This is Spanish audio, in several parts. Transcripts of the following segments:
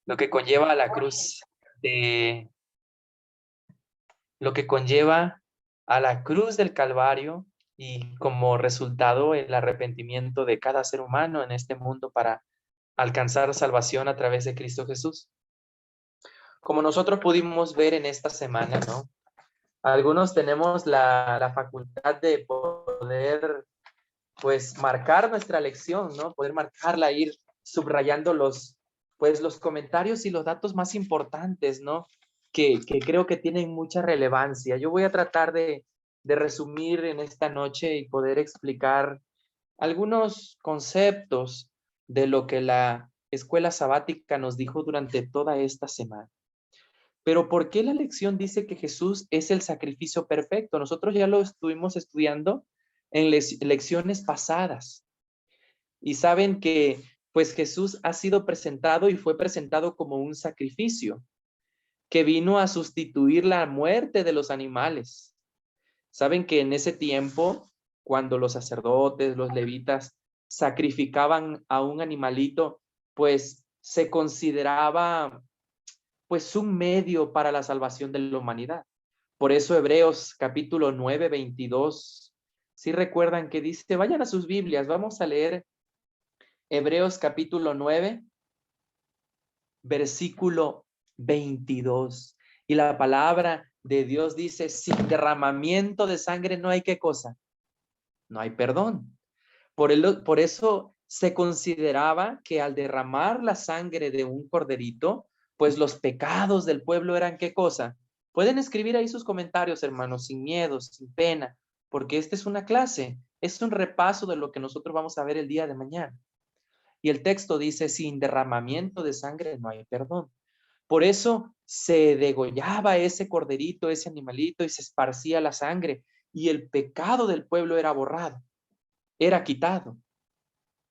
lo que conlleva a la cruz, de lo que conlleva a la cruz del Calvario y como resultado el arrepentimiento de cada ser humano en este mundo para alcanzar salvación a través de Cristo Jesús. Como nosotros pudimos ver en esta semana, ¿no? Algunos tenemos la facultad de poder, pues, marcar nuestra lección, ¿no? Poder marcarla, ir subrayando los comentarios y los datos más importantes, ¿no? Que creo que tienen mucha relevancia. Yo voy a tratar de resumir en esta noche y poder explicar algunos conceptos de lo que la escuela sabática nos dijo durante toda esta semana. Pero ¿por qué la lección dice que Jesús es el sacrificio perfecto? Nosotros ya lo estuvimos estudiando en lecciones pasadas y saben que pues Jesús ha sido presentado y fue presentado como un sacrificio que vino a sustituir la muerte de los animales. Saben que en ese tiempo, cuando los sacerdotes, los levitas sacrificaban a un animalito, pues se consideraba pues un medio para la salvación de la humanidad. Por eso Hebreos capítulo 9, 22, si recuerdan que dice, vayan a sus Biblias, vamos a leer Hebreos capítulo 9, versículo 22. Y la palabra de Dios dice, sin derramamiento de sangre no hay qué cosa, no hay perdón. Por eso se consideraba que al derramar la sangre de un corderito, pues los pecados del pueblo eran qué cosa. Pueden escribir ahí sus comentarios, hermanos, sin miedo, sin pena, porque esta es una clase, es un repaso de lo que nosotros vamos a ver el día de mañana. Y el texto dice, sin derramamiento de sangre no hay perdón. Por eso se degollaba ese corderito, ese animalito, y se esparcía la sangre, y el pecado del pueblo era borrado, era quitado.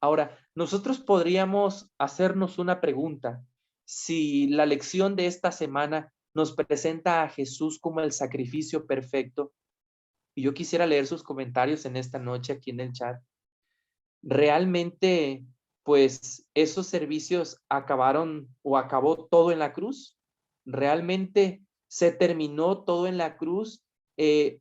Ahora, nosotros podríamos hacernos una pregunta. Si la lección de esta semana nos presenta a Jesús como el sacrificio perfecto, y yo quisiera leer sus comentarios en esta noche aquí en el chat, ¿realmente pues esos servicios acabaron o acabó todo en la cruz? ¿Realmente se terminó todo en la cruz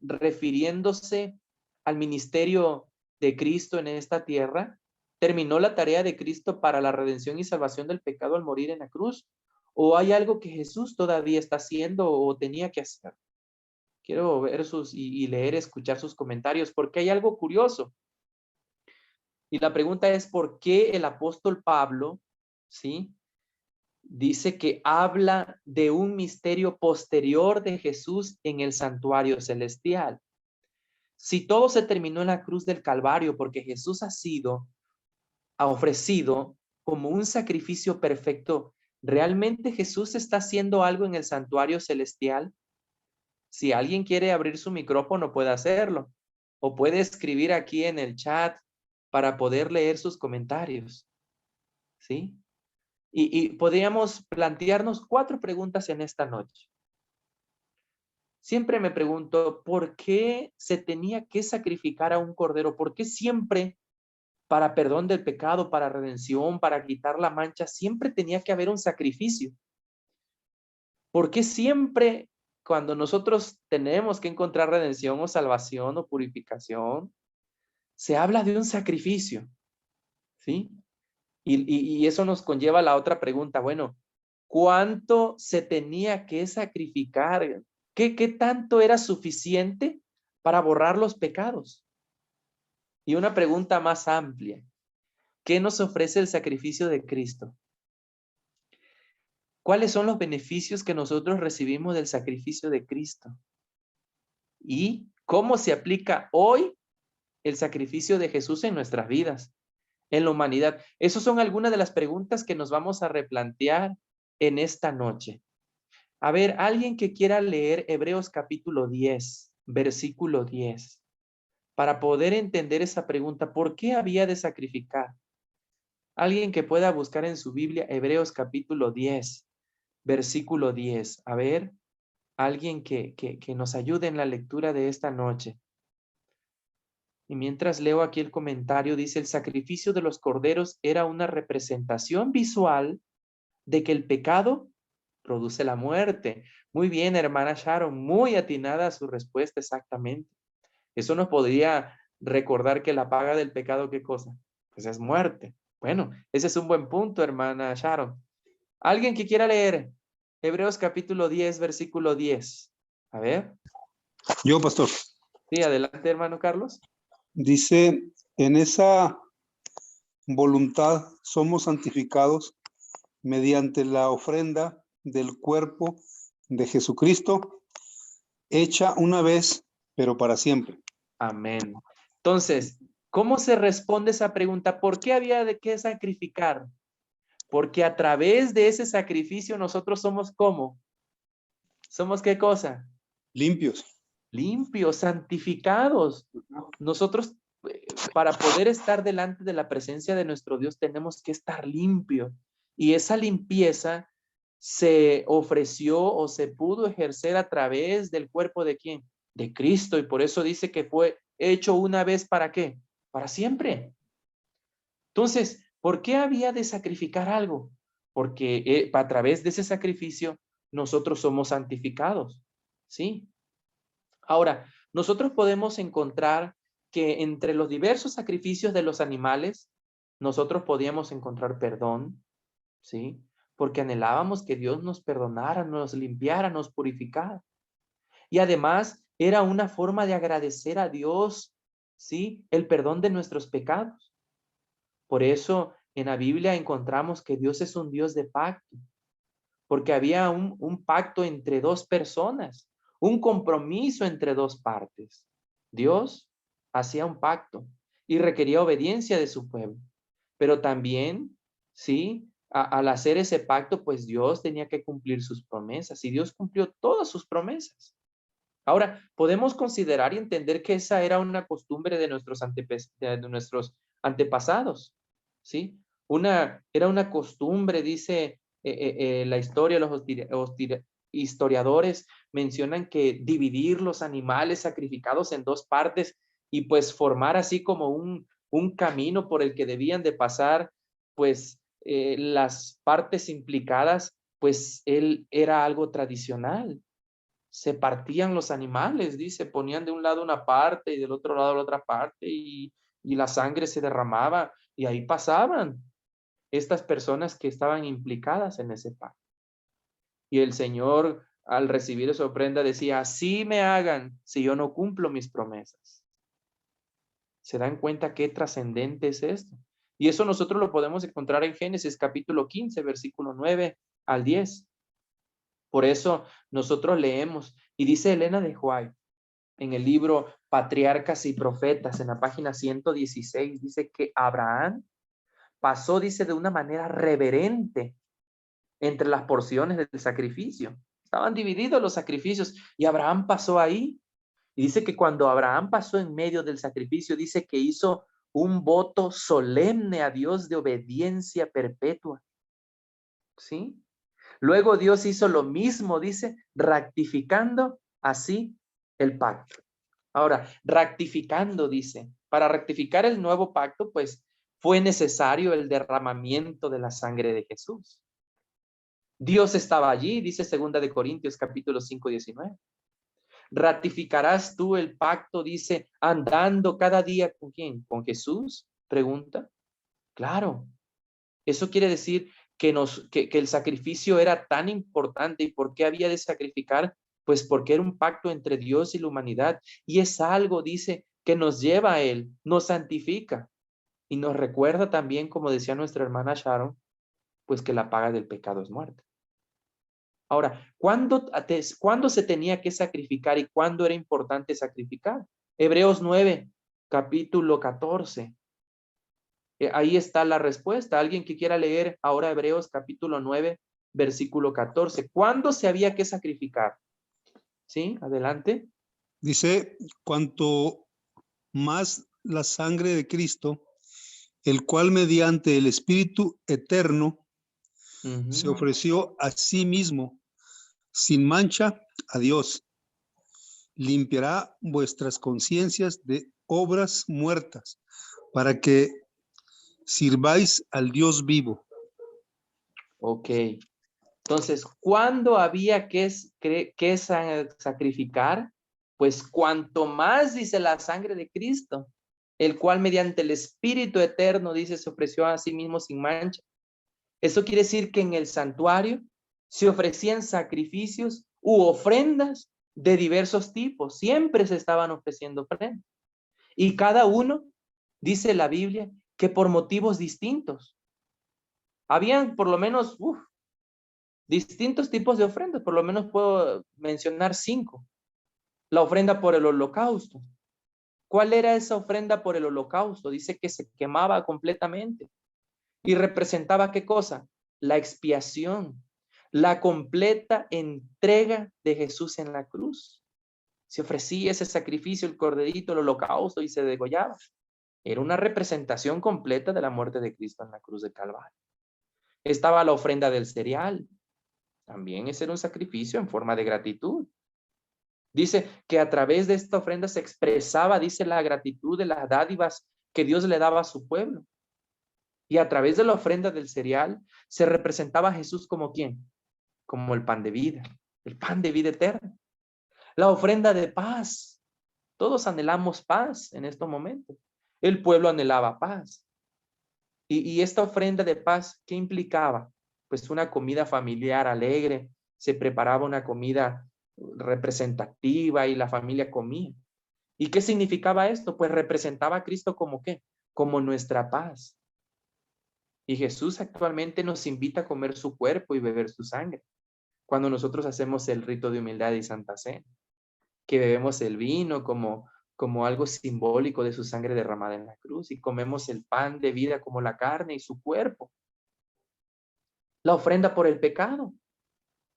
refiriéndose al ministerio de Cristo en esta tierra? ¿Terminó la tarea de Cristo para la redención y salvación del pecado al morir en la cruz? ¿O hay algo que Jesús todavía está haciendo o tenía que hacer? Quiero ver y leer, escuchar sus comentarios, porque hay algo curioso. Y la pregunta es, ¿por qué el apóstol Pablo, sí, dice que habla de un misterio posterior de Jesús en el santuario celestial? Si todo se terminó en la cruz del Calvario, porque Jesús ha ofrecido como un sacrificio perfecto, ¿realmente Jesús está haciendo algo en el santuario celestial? Si alguien quiere abrir su micrófono, puede hacerlo. O puede escribir aquí en el chat para poder leer sus comentarios. ¿Sí? Y podríamos plantearnos 4 preguntas en esta noche. Siempre me pregunto, ¿por qué se tenía que sacrificar a un cordero? ¿Por qué siempre, para perdón del pecado, para redención, para quitar la mancha, siempre tenía que haber un sacrificio? ¿Por qué siempre, cuando nosotros tenemos que encontrar redención o salvación o purificación, se habla de un sacrificio? ¿Sí? Y eso nos conlleva a la otra pregunta. Bueno, ¿cuánto se tenía que sacrificar? ¿Qué tanto era suficiente para borrar los pecados? Y una pregunta más amplia. ¿Qué nos ofrece el sacrificio de Cristo? ¿Cuáles son los beneficios que nosotros recibimos del sacrificio de Cristo? ¿Y cómo se aplica hoy el sacrificio de Jesús en nuestras vidas, en la humanidad? Esas son algunas de las preguntas que nos vamos a replantear en esta noche. A ver, alguien que quiera leer Hebreos capítulo 10, versículo 10, para poder entender esa pregunta, ¿por qué había de sacrificar? Alguien que pueda buscar en su Biblia Hebreos capítulo 10, versículo 10. A ver, alguien que nos ayude en la lectura de esta noche. Y mientras leo aquí el comentario, dice, el sacrificio de los corderos era una representación visual de que el pecado produce la muerte. Muy bien, hermana Sharon, muy atinada su respuesta exactamente. Eso nos podría recordar que la paga del pecado, ¿qué cosa? Pues es muerte. Bueno, ese es un buen punto, hermana Sharon. ¿Alguien que quiera leer Hebreos capítulo 10, versículo 10? A ver. Yo, pastor. Sí, adelante, hermano Carlos. Dice, en esa voluntad somos santificados mediante la ofrenda del cuerpo de Jesucristo, hecha una vez, pero para siempre. Amén. Entonces, ¿cómo se responde esa pregunta? ¿Por qué había de qué sacrificar? Porque a través de ese sacrificio nosotros somos ¿cómo? ¿Somos qué cosa? Limpios. Limpios, santificados. Nosotros, para poder estar delante de la presencia de nuestro Dios, tenemos que estar limpios. Y esa limpieza se ofreció o se pudo ejercer a través del cuerpo de ¿quién? De Cristo. Y por eso dice que fue hecho una vez ¿para qué? Para siempre. Entonces, ¿por qué había de sacrificar algo? Porque a través de ese sacrificio nosotros somos santificados. ¿Sí? Ahora, nosotros podemos encontrar que entre los diversos sacrificios de los animales, nosotros podíamos encontrar perdón, ¿sí? Porque anhelábamos que Dios nos perdonara, nos limpiara, nos purificara. Y además era una forma de agradecer a Dios, ¿sí? El perdón de nuestros pecados. Por eso en la Biblia encontramos que Dios es un Dios de pacto, porque había un pacto entre dos personas, un compromiso entre dos partes. Dios hacía un pacto y requería obediencia de su pueblo, pero también, sí, al hacer ese pacto, pues Dios tenía que cumplir sus promesas y Dios cumplió todas sus promesas. Ahora, podemos considerar y entender que esa era una costumbre de nuestros antepasados, ¿sí? Era una costumbre, dice la historia, los historiadores mencionan que dividir los animales sacrificados en dos partes y pues formar así como un camino por el que debían de pasar, pues las partes implicadas, pues él era algo tradicional. Se partían los animales, dice, ponían de un lado una parte y del otro lado la otra parte y la sangre se derramaba y ahí pasaban estas personas que estaban implicadas en ese pacto. Y el Señor, al recibir esa ofrenda, decía, así me hagan si yo no cumplo mis promesas. ¿Se dan cuenta qué trascendente es esto? Y eso nosotros lo podemos encontrar en Génesis capítulo 15, versículo 9 al 10. Por eso nosotros leemos, y dice Elena de White, en el libro Patriarcas y Profetas, en la página 116, dice que Abraham pasó, dice, de una manera reverente entre las porciones del sacrificio. Estaban divididos los sacrificios y Abraham pasó ahí. Y dice que cuando Abraham pasó en medio del sacrificio, dice que hizo un voto solemne a Dios de obediencia perpetua. ¿Sí? Luego Dios hizo lo mismo, dice, rectificando así el pacto. Ahora, rectificando, dice, para rectificar el nuevo pacto, pues fue necesario el derramamiento de la sangre de Jesús. Dios estaba allí, dice 2 de Corintios capítulo 5, 19. ¿Ratificarás tú el pacto, dice, andando cada día con quién? ¿Con Jesús? Pregunta. Claro. Eso quiere decir que el sacrificio era tan importante. ¿Y por qué había de sacrificar? Pues porque era un pacto entre Dios y la humanidad. Y es algo, dice, que nos lleva a Él, nos santifica. Y nos recuerda también, como decía nuestra hermana Sharon, pues que la paga del pecado es muerte. Ahora, ¿cuándo se tenía que sacrificar y cuándo era importante sacrificar? Hebreos 9, capítulo 14. Ahí está la respuesta. Alguien que quiera leer ahora Hebreos capítulo 9, versículo 14. ¿Cuándo se había que sacrificar? ¿Sí? Adelante. Dice, cuanto más la sangre de Cristo, el cual mediante el Espíritu eterno se ofreció a sí mismo sin mancha a Dios, limpiará vuestras conciencias de obras muertas para que sirváis al Dios vivo. Ok. Entonces, ¿cuándo había que sacrificar? Pues cuanto más, dice, la sangre de Cristo, el cual mediante el Espíritu eterno, dice, se ofreció a sí mismo sin mancha. Eso quiere decir que en el santuario se ofrecían sacrificios u ofrendas de diversos tipos. Siempre se estaban ofreciendo ofrendas. Y cada uno, dice la Biblia, que por motivos distintos. Habían por lo menos distintos tipos de ofrendas, por lo menos puedo mencionar 5. La ofrenda por el holocausto. ¿Cuál era esa ofrenda por el holocausto? Dice que se quemaba completamente. ¿Y representaba qué cosa? La expiación, la completa entrega de Jesús en la cruz. Se ofrecía ese sacrificio, el corderito, el holocausto, y se degollaba. Era una representación completa de la muerte de Cristo en la cruz de Calvario. Estaba la ofrenda del cereal. También ese era un sacrificio en forma de gratitud. Dice que a través de esta ofrenda se expresaba, dice, la gratitud de las dádivas que Dios le daba a su pueblo. Y a través de la ofrenda del cereal se representaba a Jesús como ¿quién? Como el pan de vida eterna. La ofrenda de paz. Todos anhelamos paz en estos momentos. El pueblo anhelaba paz. Y esta ofrenda de paz, ¿qué implicaba? Pues una comida familiar alegre. Se preparaba una comida representativa y la familia comía. ¿Y qué significaba esto? Pues representaba a Cristo como ¿qué? Como nuestra paz. Y Jesús actualmente nos invita a comer su cuerpo y beber su sangre. Cuando nosotros hacemos el rito de humildad y santa cena, que bebemos el vino como algo simbólico de su sangre derramada en la cruz y comemos el pan de vida como la carne y su cuerpo. La ofrenda por el pecado,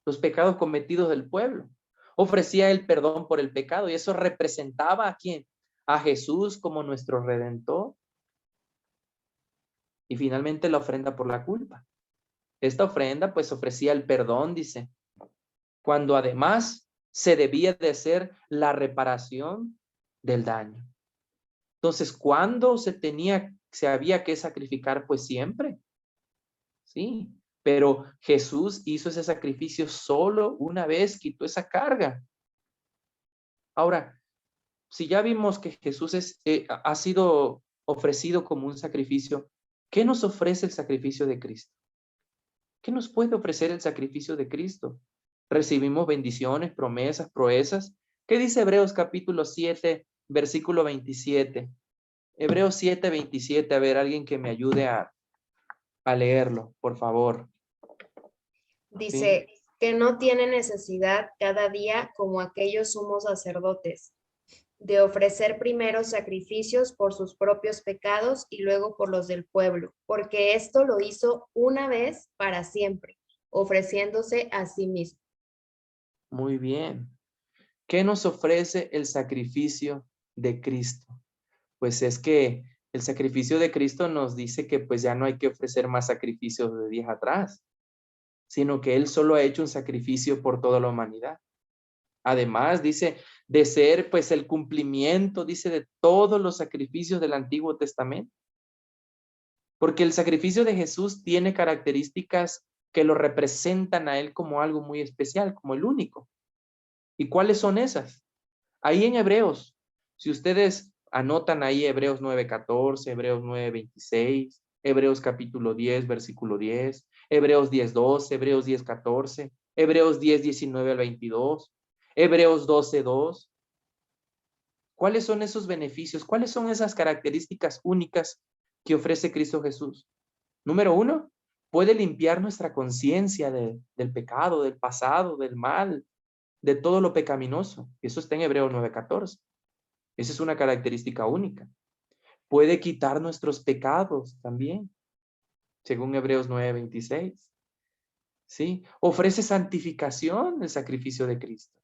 los pecados cometidos del pueblo. Ofrecía el perdón por el pecado y eso representaba ¿a quién? A Jesús como nuestro Redentor. Y finalmente la ofrenda por la culpa. Esta ofrenda pues ofrecía el perdón, dice, cuando además se debía de hacer la reparación del daño. Entonces, ¿cuándo se había que sacrificar? Pues siempre, sí. Pero Jesús hizo ese sacrificio solo una vez, quitó esa carga. Ahora, si ya vimos que Jesús ha sido ofrecido como un sacrificio, ¿qué nos ofrece el sacrificio de Cristo? ¿Qué nos puede ofrecer el sacrificio de Cristo? Recibimos bendiciones, promesas, proezas. ¿Qué dice Hebreos capítulo 7, versículo 27? Hebreos 7, 27. A ver, alguien que me ayude a leerlo, por favor. Dice que no tiene necesidad cada día como aquellos sumos sacerdotes de ofrecer primero sacrificios por sus propios pecados y luego por los del pueblo, porque esto lo hizo una vez para siempre, ofreciéndose a sí mismo. Muy bien. ¿Qué nos ofrece el sacrificio de Cristo? Pues es que el sacrificio de Cristo nos dice que pues ya no hay que ofrecer más sacrificios de días atrás, sino que Él solo ha hecho un sacrificio por toda la humanidad. Además, dice, de ser pues el cumplimiento, dice, de todos los sacrificios del Antiguo Testamento. Porque el sacrificio de Jesús tiene características que lo representan a Él como algo muy especial, como el único. ¿Y cuáles son esas? Ahí en Hebreos, si ustedes anotan ahí Hebreos 9:14, Hebreos 9:26, Hebreos capítulo 10, versículo 10, Hebreos 10:12, Hebreos 10:14, Hebreos 10:19 al 22, Hebreos 12:2. ¿Cuáles son esos beneficios? ¿Cuáles son esas características únicas que ofrece Cristo Jesús? Número 1, puede limpiar nuestra conciencia del pecado, del pasado, del mal, de todo lo pecaminoso. Eso está en Hebreos 9:14. Esa es una característica única. Puede quitar nuestros pecados también, según Hebreos 9:26. ¿Sí? Ofrece santificación el sacrificio de Cristo.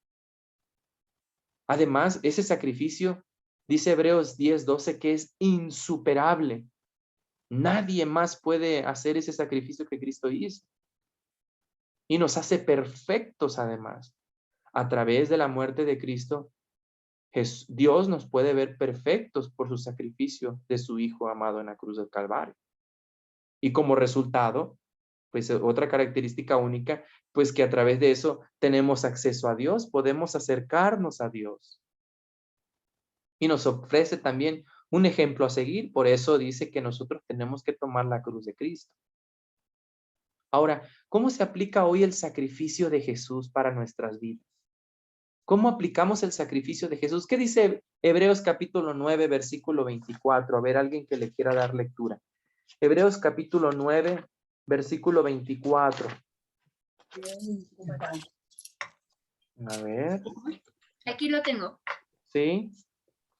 Además, ese sacrificio, dice Hebreos 10:12, que es insuperable. Nadie más puede hacer ese sacrificio que Cristo hizo. Y nos hace perfectos además. A través de la muerte de Cristo, Dios nos puede ver perfectos por su sacrificio de su Hijo amado en la cruz del Calvario. Y como resultado, pues otra característica única, pues que a través de eso tenemos acceso a Dios, podemos acercarnos a Dios. Y nos ofrece también un ejemplo a seguir, por eso dice que nosotros tenemos que tomar la cruz de Cristo. Ahora, ¿cómo se aplica hoy el sacrificio de Jesús para nuestras vidas? ¿Cómo aplicamos el sacrificio de Jesús? ¿Qué dice Hebreos capítulo 9, versículo 24? A ver, alguien que le quiera dar lectura. Hebreos capítulo 9, versículo 24. A ver. Aquí lo tengo. ¿Sí?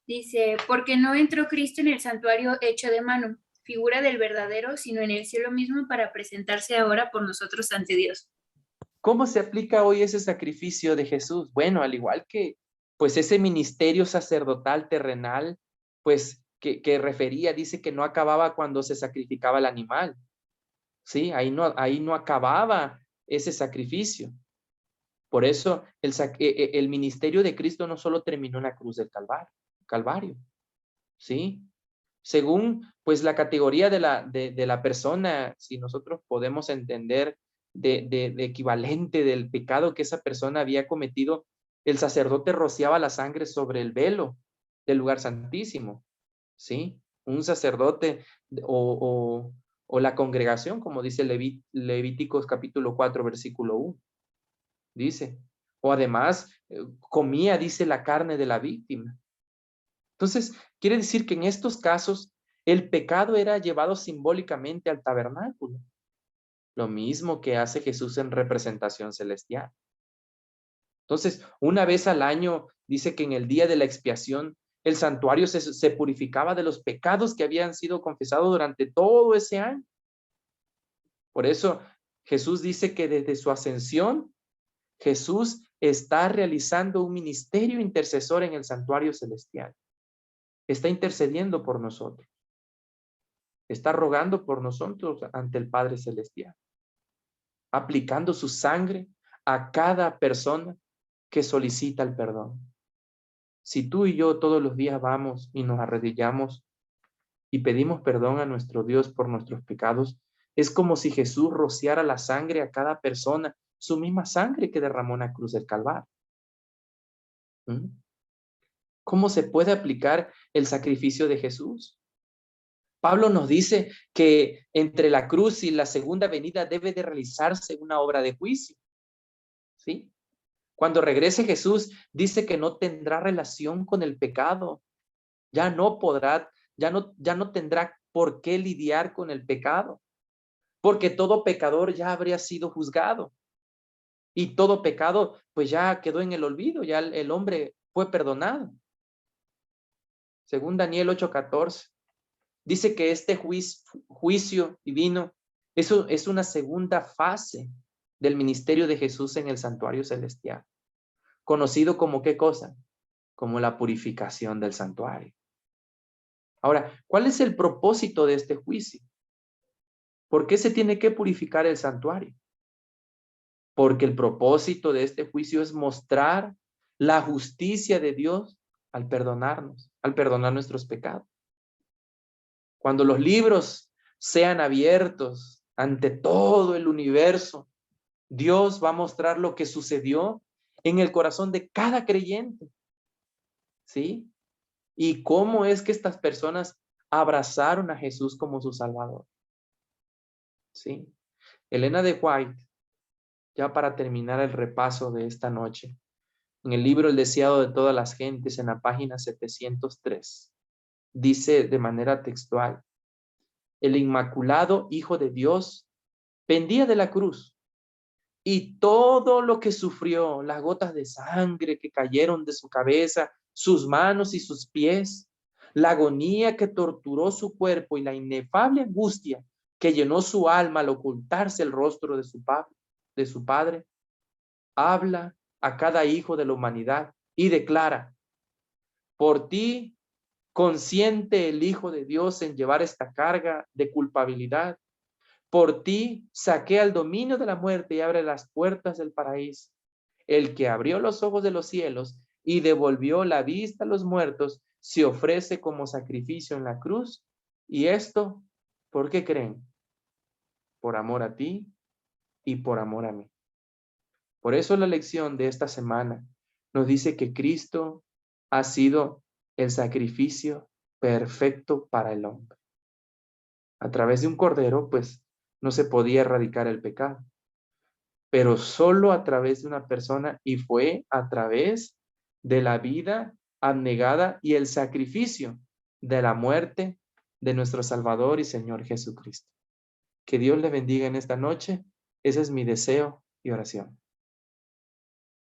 Dice, porque no entró Cristo en el santuario hecho de mano, figura del verdadero, sino en el cielo mismo para presentarse ahora por nosotros ante Dios. ¿Cómo se aplica hoy ese sacrificio de Jesús? Bueno, al igual que pues ese ministerio sacerdotal terrenal, pues que refería, dice que no acababa cuando se sacrificaba el animal. Sí, ahí no acababa ese sacrificio. Por eso el ministerio de Cristo no solo terminó en la cruz del Calvario, ¿sí? Según pues la categoría de la persona, si nosotros podemos entender de equivalente del pecado que esa persona había cometido, el sacerdote rociaba la sangre sobre el velo del lugar santísimo, ¿sí? Un sacerdote o la congregación, como dice Levíticos capítulo 4, versículo 1, dice. O además comía, dice, la carne de la víctima. Entonces, quiere decir que en estos casos el pecado era llevado simbólicamente al tabernáculo. Lo mismo que hace Jesús en representación celestial. Entonces, una vez al año, dice que en el día de la expiación, el santuario se purificaba de los pecados que habían sido confesados durante todo ese año. Por eso, Jesús dice que desde su ascensión, Jesús está realizando un ministerio intercesor en el santuario celestial. Está intercediendo por nosotros. Está rogando por nosotros ante el Padre Celestial. Aplicando su sangre a cada persona que solicita el perdón. Si tú y yo todos los días vamos y nos arrodillamos y pedimos perdón a nuestro Dios por nuestros pecados, es como si Jesús rociara la sangre a cada persona, su misma sangre que derramó en la cruz del Calvario. ¿Cómo se puede aplicar el sacrificio de Jesús? Pablo nos dice que entre la cruz y la segunda venida debe de realizarse una obra de juicio. ¿Sí? Cuando regrese Jesús, dice que no tendrá relación con el pecado. Ya no tendrá por qué lidiar con el pecado. Porque todo pecador ya habría sido juzgado. Y todo pecado, pues ya quedó en el olvido, ya el hombre fue perdonado. Según Daniel 8:14. Dice que este juicio divino, eso es una segunda fase del ministerio de Jesús en el santuario celestial. Conocido como ¿qué cosa? Como la purificación del santuario. Ahora, ¿cuál es el propósito de este juicio? ¿Por qué se tiene que purificar el santuario? Porque el propósito de este juicio es mostrar la justicia de Dios al perdonarnos, al perdonar nuestros pecados. Cuando los libros sean abiertos ante todo el universo, Dios va a mostrar lo que sucedió en el corazón de cada creyente. ¿Sí? Y cómo es que estas personas abrazaron a Jesús como su Salvador. ¿Sí? Elena de White, ya para terminar el repaso de esta noche, en el libro El deseado de todas las gentes, en la página 703, dice de manera textual: el inmaculado Hijo de Dios pendía de la cruz y todo lo que sufrió, las gotas de sangre que cayeron de su cabeza, sus manos y sus pies, la agonía que torturó su cuerpo y la inefable angustia que llenó su alma al ocultarse el rostro de su padre, habla a cada hijo de la humanidad y declara: por ti consciente el Hijo de Dios en llevar esta carga de culpabilidad. Por ti saquea el dominio de la muerte y abre las puertas del paraíso. El que abrió los ojos de los cielos y devolvió la vista a los muertos se ofrece como sacrificio en la cruz. Y esto, ¿por qué creen? Por amor a ti y por amor a mí. Por eso la lección de esta semana nos dice que Cristo ha sido el sacrificio perfecto para el hombre. A través de un cordero, pues, no se podía erradicar el pecado, pero solo a través de una persona, y fue a través de la vida abnegada y el sacrificio de la muerte de nuestro Salvador y Señor Jesucristo. Que Dios le bendiga en esta noche. Ese es mi deseo y oración.